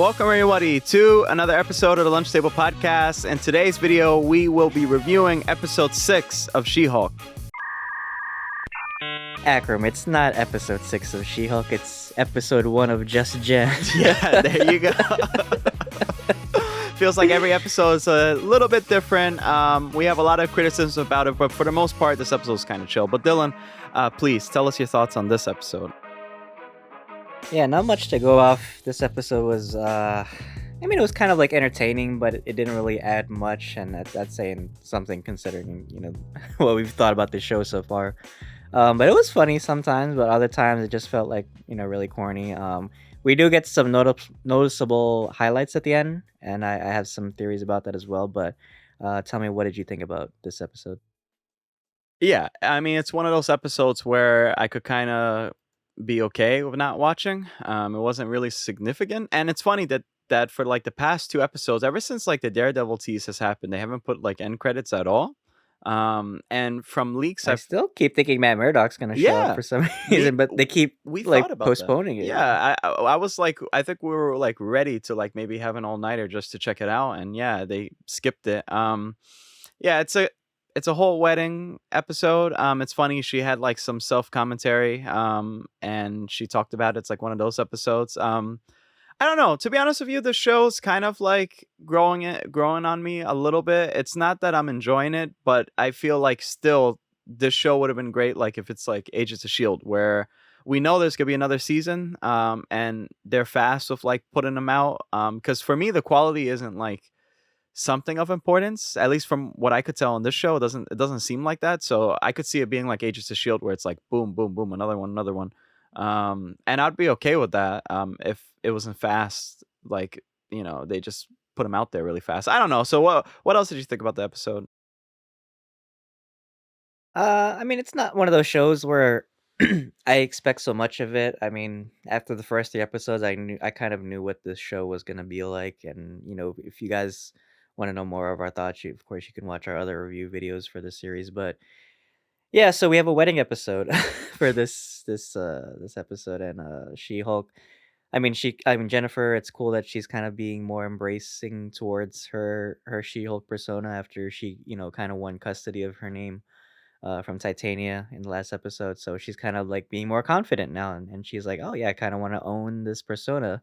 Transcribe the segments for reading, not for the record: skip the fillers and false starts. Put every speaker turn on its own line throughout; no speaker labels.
Welcome everybody to another episode of the Lunch Table Podcast. In today's video, we will be reviewing episode 6 of She-Hulk.
Akram, it's not episode 6 of She-Hulk, it's episode 1 of Just Jen.
Yeah, there you go. Feels like every episode is a little bit different. We have a lot of criticisms about it, but for the most part, this episode is kind of chill. But Dylan, please tell us your thoughts on this episode.
Yeah, not much to go off. This episode was, it was kind of like entertaining, but it didn't really add much, and that's saying something considering, what we've thought about this show so far. But it was funny sometimes, but other times it just felt like, really corny. We do get some noticeable highlights at the end, and I have some theories about that as well, but tell me, what did you think about this episode?
Yeah, it's one of those episodes where I could kind of be okay with not watching. It wasn't really significant, and it's funny that for like the past 2 episodes, ever since like the Daredevil tease has happened, they haven't put like end credits at all. And from leaks,
I still keep thinking Matt Murdock's gonna show up for some reason, but they keep postponing it.
Yeah, I was like, I think we were like ready to like maybe have an all-nighter just to check it out, and yeah, they skipped it. Yeah, it's a whole wedding episode. It's funny, she had like some self-commentary, and she talked about it's like one of those episodes. I don't know. To be honest with you, the show's kind of like growing on me a little bit. It's not that I'm enjoying it, but I feel like still this show would have been great like if it's like Agents of S.H.I.E.L.D., where we know there's gonna be another season, and they're fast with like putting them out. Because for me, the quality isn't like something of importance, at least from what I could tell on this show. It doesn't seem like that. So I could see it being like Agents of S.H.I.E.L.D., where it's like boom, boom, boom, another one. And I'd be okay with that if it wasn't fast, like, they just put them out there really fast. I don't know. So what else did you think about the episode?
It's not one of those shows where I expect so much of it. After the first 3 episodes, I kind of knew what this show was gonna be like, and if you guys want to know more of our thoughts, of course you can watch our other review videos for the series. But yeah, so we have a wedding episode for this episode, and She-Hulk. Jennifer. It's cool that she's kind of being more embracing towards her She-Hulk persona after she kind of won custody of her name from Titania in the last episode. So she's kind of like being more confident now, and she's like, oh yeah, I kind of want to own this persona.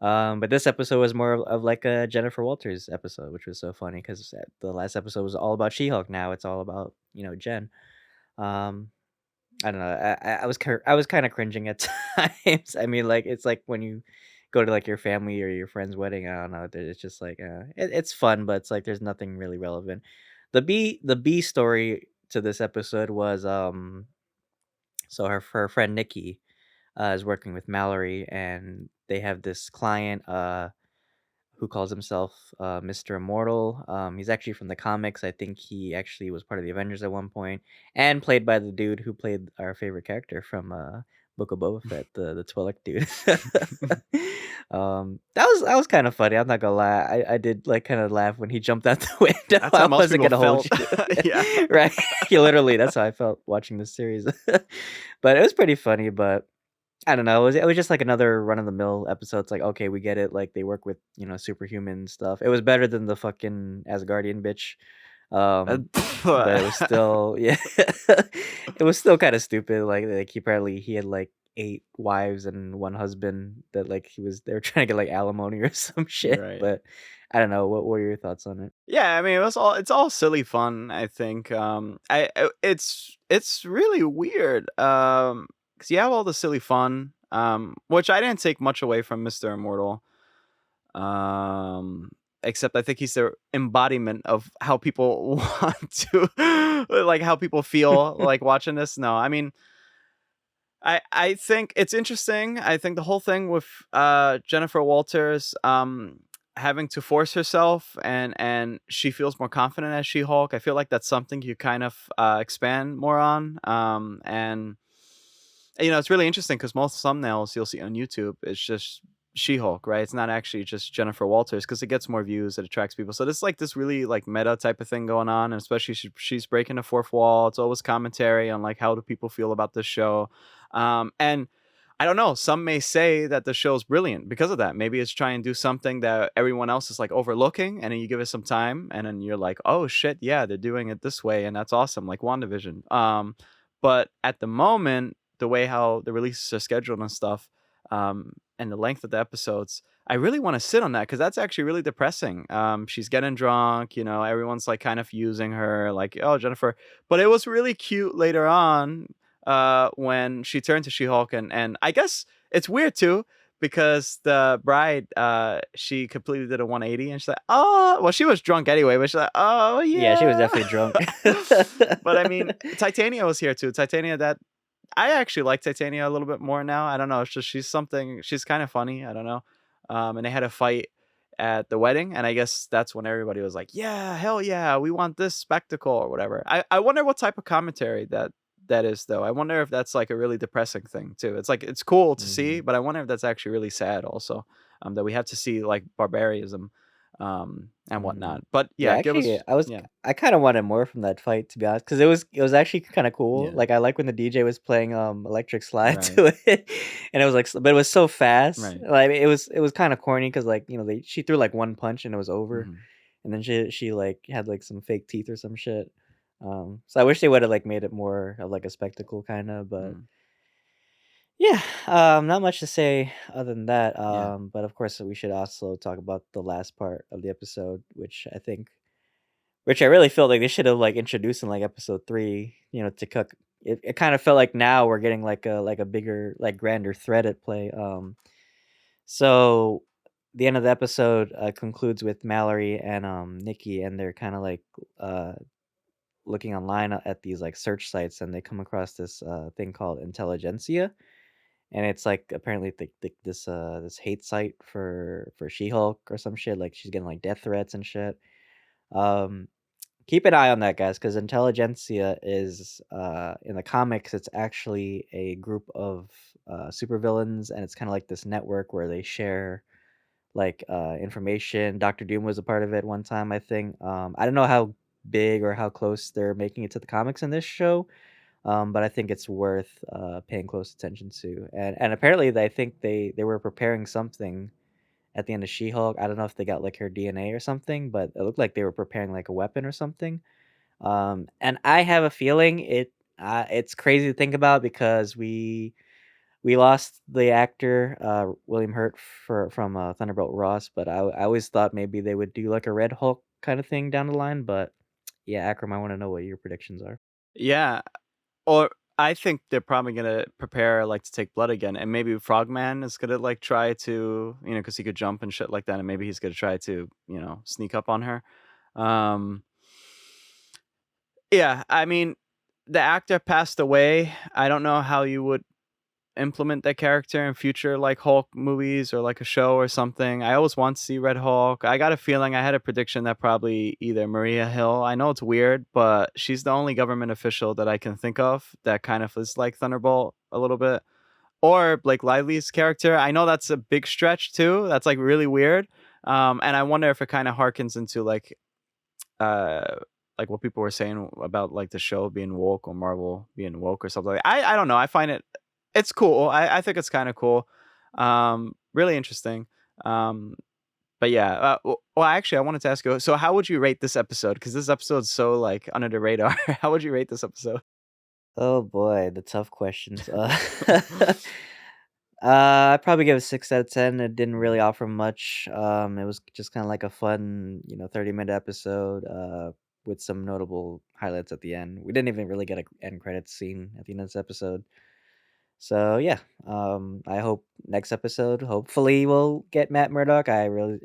But this episode was more of like a Jennifer Walters episode, which was so funny because the last episode was all about She-Hulk. Now it's all about Jen. Um, I don't know. I was kind of cringing at times. It's like when you go to like your family or your friend's wedding. I don't know. It's just like it's fun, but it's like there's nothing really relevant. The B story to this episode was so her friend Nikki is working with Mallory, and they have this client who calls himself Mr. Immortal. He's actually from the comics. I think he actually was part of the Avengers at one point, and played by the dude who played our favorite character from Book of Boba Fett, the Twi'lek dude. That was kind of funny. I'm not gonna lie. I did like kind of laugh when he jumped out the window.
That's how
I
most
wasn't
people
gonna hold
felt.
you.
Yeah.
Right. Literally, that's how I felt watching this series. But it was pretty funny. But I don't know. It was just like another run of the mill episode. It's like, okay, we get it. Like they work with superhuman stuff. It was better than the fucking Asgardian bitch. But it was still it was still kind of stupid. Like he had like 8 wives and 1 husband that like they were trying to get like alimony or some shit.
Right.
But I don't know. What were your thoughts on it?
Yeah, it's all silly fun, I think. It's really weird. Because you have all the silly fun, which I didn't take much away from Mr. Immortal. Except I think he's the embodiment of how people want to, like how people feel like watching this. No, I think it's interesting. I think the whole thing with Jennifer Walters having to force herself, and she feels more confident as She-Hulk. I feel like that's something you kind of expand more on. And it's really interesting because most thumbnails you'll see on YouTube, it's just She-Hulk, right? It's not actually just Jennifer Walters because it gets more views, it attracts people. So there's like this really like meta type of thing going on, and especially she's breaking the fourth wall. It's always commentary on like how do people feel about this show, and I don't know. Some may say that the show's brilliant because of that. Maybe it's trying to do something that everyone else is like overlooking, and then you give it some time, and then you're like, oh shit, yeah, they're doing it this way, and that's awesome, like WandaVision. But at the moment, the way how the releases are scheduled and stuff, and the length of the episodes, I really want to sit on that because that's actually really depressing. She's getting drunk, everyone's like kind of using her, like, oh, Jennifer. But it was really cute later on when she turned to She-Hulk, and I guess it's weird too because the bride she completely did a 180 and she's like, oh, well, she was drunk anyway, but she's like, oh
Yeah, she was
yeah.
definitely drunk.
But I mean, Titania was here too. Titania, that I actually like Titania a little bit more now. I don't know. It's just she's kind of funny. I don't know. And they had a fight at the wedding, and I guess that's when everybody was like, "Yeah, hell yeah, we want this spectacle or whatever." I wonder what type of commentary that is though. I wonder if that's like a really depressing thing too. It's like it's cool to see,
Mhm.
but I wonder if that's actually really sad also. That we have to see like barbarism, and
Mhm.
whatnot. But
Yeah,
yeah, give
actually,
us yeah,
I kinda wanted more from that fight, to be honest, because it was actually kinda cool.
yeah,
Like, I like when the DJ was playing, Electric Slide
right,
to it, and it was, like, but it was so fast.
right.
Like, it was kinda corny because, like, she threw, like, one punch and it was over,
Hmm.
and then she, like, had, like, some fake teeth or some shit. So I wish they would've, like, made it more of, like, a spectacle kinda, but
Mm,
yeah, not much to say other than that,
yeah.
but, of course, we should also talk about the last part of the episode, which I really felt like they should have, like, introduced in, like, episode 3, to cook. It kind of felt like now we're getting, like a bigger, like, grander thread at play. So the end of the episode, concludes with Mallory and, Nikki, and they're kinda, like, uh, looking online at these, like, search sites, and they come across this, thing called Intelligentsia, and it's, like, apparently this hate site for She-Hulk or some shit, like, she's getting, like, death threats and shit. Um Keep an eye on that, guys, because Intelligentsia is, in the comics, it's actually a group of, supervillains, and it's kinda like this network where they share, like, information. Doctor Doom was a part of it one time, I think. I don't know how big or how close they're making it to the comics in this show, but I think it's worth, paying close attention to. And apparently, I think they were preparing something at the end of She-Hulk. I don't know if they got, like, her DNA or something, but it looked like they were preparing, like, a weapon or something. And I have a feeling it's crazy to think about because we lost the actor, William Hurt from, Thunderbolt Ross, but I always thought maybe they would do, like, a Red Hulk kinda thing down the line, but yeah, Akram, I wanna know what your predictions are.
Yeah, or I think they're probably gonna prepare, like, to take blood again, and maybe Frogman is gonna, like, try to, because he could jump and shit like that, and maybe he's gonna try to, sneak up on her. Um, yeah, I mean, the actor passed away. I don't know how you would implement that character in future, like, Hulk movies or, like, a show or something. I always want to see Red Hulk. I got a feeling I had a prediction that probably either Maria Hill, I know it's weird, but she's the only government official that I can think of that kind of is like Thunderbolt a little bit, or Blake Lively's character. I know that's a big stretch too. That's, like, really weird. And I wonder if it kinda harkens into, uh, like what people were saying about, like, the show being woke or Marvel being woke or something. I don't know. I find it's cool. I think it's kind of cool. Really interesting. Um, but yeah. Well, actually, I wanted to ask you. So, how would you rate this episode? Because this episode's so like under the radar. How would you rate this episode?
Oh boy, the tough questions. I'd probably give it a 6 out of 10. It didn't really offer much. It was just kind of like a fun, 30-minute episode, with some notable highlights at the end. We didn't even really get a end credits scene at the end of this episode. So yeah, I hope next episode, hopefully we'll get Matt Murdock. I really,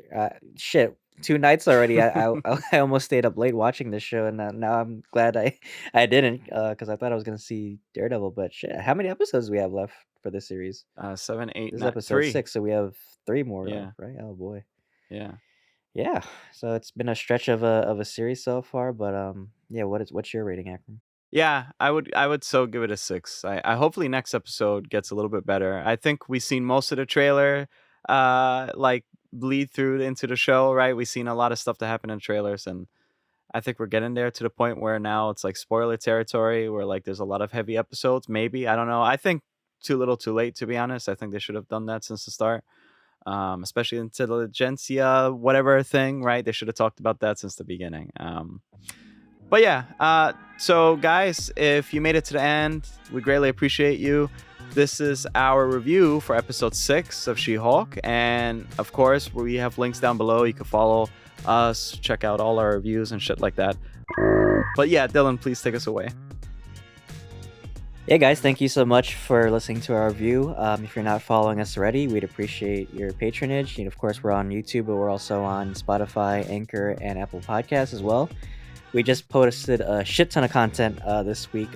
shit, 2 nights already. I almost stayed up late watching this show, and now I'm glad I didn't, because I thought I was gonna see Daredevil. But shit, how many episodes do we have left for this series?
Seven, eight,
This is
nine,
episode
three.
6, so we have 3 more,
Yeah,
right? Oh boy,
yeah.
yeah. So it's been a stretch of a series so far, but yeah. What's your rating, Akram?
Yeah, I would so give it a 6. I hopefully next episode gets a little bit better. I think we've seen most of the trailer like bleed through into the show, right? We've seen a lot of stuff that happened in trailers, and I think we're getting there to the point where now it's like spoiler territory where like there's a lot of heavy episodes, maybe. I don't know. I think too little, too late. To be honest, I think they should have done that since the start. Especially intelligentsia, whatever thing, right? They should have talked about that since the beginning. But yeah, so guys, if you made it to the end, we greatly appreciate you. This is our review for episode 6 of She-Hulk, and of course we have links down below. You can follow us, check out all our reviews and shit like that. But yeah, Dylan, please take us away.
Yeah, guys, thank you so much for listening to our review. If you're not following us already, we'd appreciate your patronage. And of course, we're on YouTube, but we're also on Spotify, Anchor, and Apple Podcasts as well. We just posted a shit ton of content this week.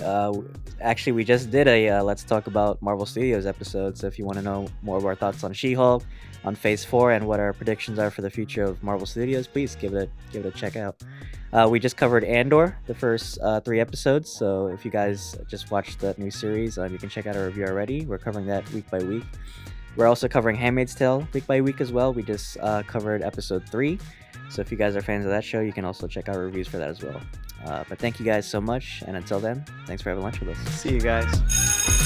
Actually, we just did a Let's Talk About Marvel Studios episode. So if you want to know more of our thoughts on She-Hulk, on Phase 4, and what our predictions are for the future of Marvel Studios, please give it a check out. We just covered Andor, the first 3 episodes. So if you guys just watched that new series, you can check out our review already. We're covering that week by week. We're also covering Handmaid's Tale week by week as well. We just covered episode 3. So if you guys are fans of that show, you can also check out our reviews for that as well. But thank you guys so much. And until then, thanks for having lunch with us.
See you guys.